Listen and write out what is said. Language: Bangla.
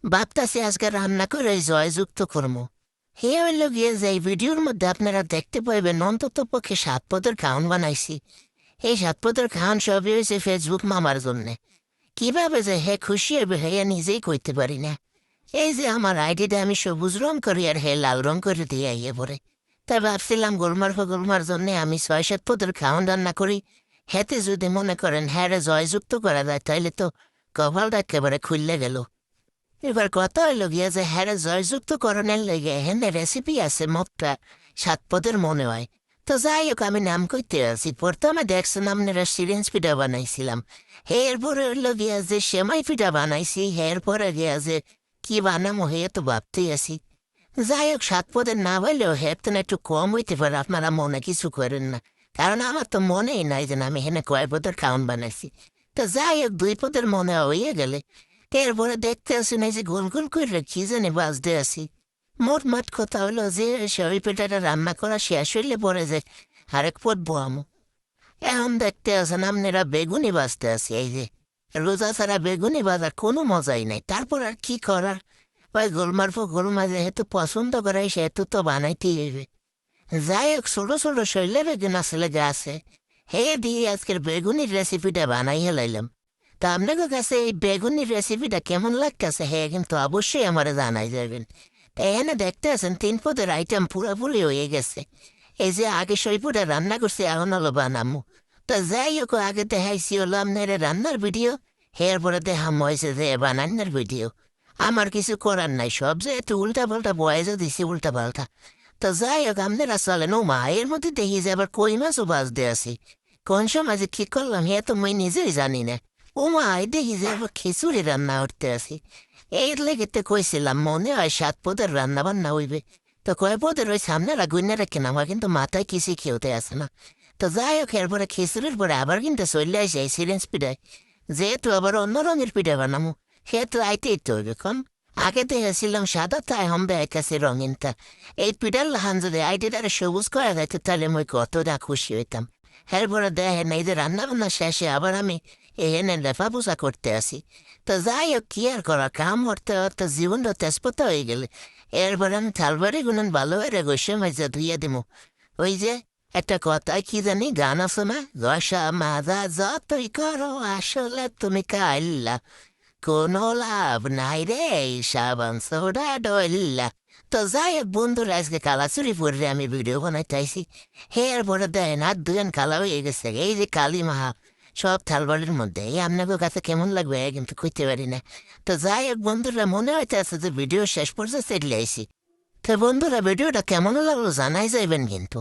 ভাবতাছি আজকে রান্না করে জয়যুক্ত করবো। হে হইল গিয়ে যে এই ভিডিওর মধ্যে আপনারা দেখতে পাইবেন অন্তত পক্ষে 7 পদের খাওয়ান বানাইছি। এই 7 পদের খাওয়ান সবই হয়েছে ফেসবুক মামার জন্যে। কিভাবে যে হে খুশি হবে হে নিজেই কইতে পারি না। এই যে আমার আইডিটা আমি সবুজ রং করি আর হে লাল রং করে দিয়ে আইয়ে পড়ে। তাই ভাবছিলাম গোলমার জন্য আমি 6-7 পদের খাওয়ান রান্না করি। হেতে যদি মনে করেন হ্যাঁ জয়যুক্ত করা যায় তাইলে তো কপালটা একেবারে খুললে গেল। এবার কথা হইল গিয়া যে হ্যাঁ জয়যুক্ত করণের লেগে হেনে রেসিপি আছে মোটটা 7 পদের মনে হয়। তো যাই হোক আমি নাম কইতে আছি প্রথমে দেখছেন আপনারা সিরিঞ্জ পিঠা বানাইছিলাম। এরপরে হইল গিয়া যে সেমাই পিঠা বানাইছি এরপরে গিয়া যে কি বানামো হে তো ভাবতেই আছি। যাই হোক 7 পদের না হইলেও হেতন একটু কম হইতে পারে আপনারা মনে কিছু করেন না। কারণ আমার তো মনেই নাই যে আমি হেনে কয় পদের খাওয়ান বানাইছি। তো যাই হোক 2 পদের মনে হইয়া গেলে এরপরে দেখতে আসি না যে গোল গোল করে কি জানি বাজতে আসি। মোট কথা হলো যে সবই পিঠাটা রান্না করা শেষ হইলে পরে যে আরেক পদ বোয়ামো। এখন দেখতে আসেন আপনারা বেগুনি বাজতে আসি এই যে রোজা ছাড়া বেগুনি বাজার কোনো মজাই নাই। তারপর আর কি করার ওই গোলমা যেহেতু পছন্দ করাই সেহেতু তো বানাইতেই হইবে। যাই হোক ছোট শৈলে বেগুন আসলে যা আছে হে দিয়ে আজকের বেগুনির রেসিপিটা বানাই হেলাইলাম। তা আপনাদের কাছে এই বেগুনির রেসিপিটা কেমন লাগতেছে হ্যাঁ কিন্তু অবশ্যই আমার জানাই যাবেন। তা এখানে দেখতে আছেন 3 পদের আইটেম পুরোপুরি হয়ে গেছে। এই যে আগে 6 পদে রান্না করছি এখন হলো বানামু। তা যাই হোক আগে দেখাইছি হলো আপনার রান্নার ভিডিও এরপরে দেখাম হয়েছে যে বানান্নার ভিডিও। আমার কিছু করার নাই সব যে একটু উল্টা পাল্টা বয়েজও দিছি উল্টা পাল্টা। তো যাই হোক আপনারা চলেন ও মা এর মধ্যে দেখি যে আবার কই মাছও বাজতে আছি। কোন সময় যে কি করলাম হে তো মুই নিজেই জানি না। ও মা দেখি যে আবার খিচুড়ি রান্না করতে আসি। এর লেগেতে কইছিলাম মনে হয় 7 পদের রান্না বান্না হইবে। তো কয় পদের ওই সামনে রাগুইনা রেখে না আমার কিন্তু মাথায় কিছু খেতে আসে না। তো যাই হোক এরপরে খিচুড়ির পরে আবার কিন্তু চলে আসে এই সিরিঞ্জ পিঠায়। যেহেতু আবার অন্য রঙের পিঠা বানামো সেহেতু আইতেই তো হইবে কম। আগে দেখেছিলাম সাদা তাই হম দেখাছে রঙিনটা। এই পিঠার লাহান যদি আইডিটারে সবুজ করা যাইতো তাহলে মই কতটা খুশি হইতাম। এরপরে দেখেন এই যে রান্না বান্না শেষে আবার আমি এনে লেফা পূজা করতে আসি। তো যাই হোক কি আর করা কাম হতে জীবনটা তেজপতা হয়ে গেলে এরপরে আমি থালবাড়ি গুনেন ভালো হয়ে গোসে মাইজা ধুইয়া দিমু। ওই যে একটা কথায় কি জানি গান আছে না রসা মাজা যতই করো আসলে তুমি কাইল্লা কোনো লাভ নাই রে সাবান সোডা ডইল্লা। তো যাই হোক বন্ধুরা আজকে কালাচুরি পরে আমি ভিডিও বানাইতে আইসি। এরপরে দেখেন হাত দুজন কালা হয়ে গেছে এই যে কালী মাহা সব থালবাড়ির মধ্যে এই আপনাদের কাছে কেমন লাগবে কিন্তু কইতে পারি না। তো যাই হোক বন্ধুরা মনে হইতে আছে যে ভিডিও শেষ পর্যন্ত চলে আইসি। তো বন্ধুরা ভিডিওটা কেমন লাগলো জানাই যাইবেন কিন্তু।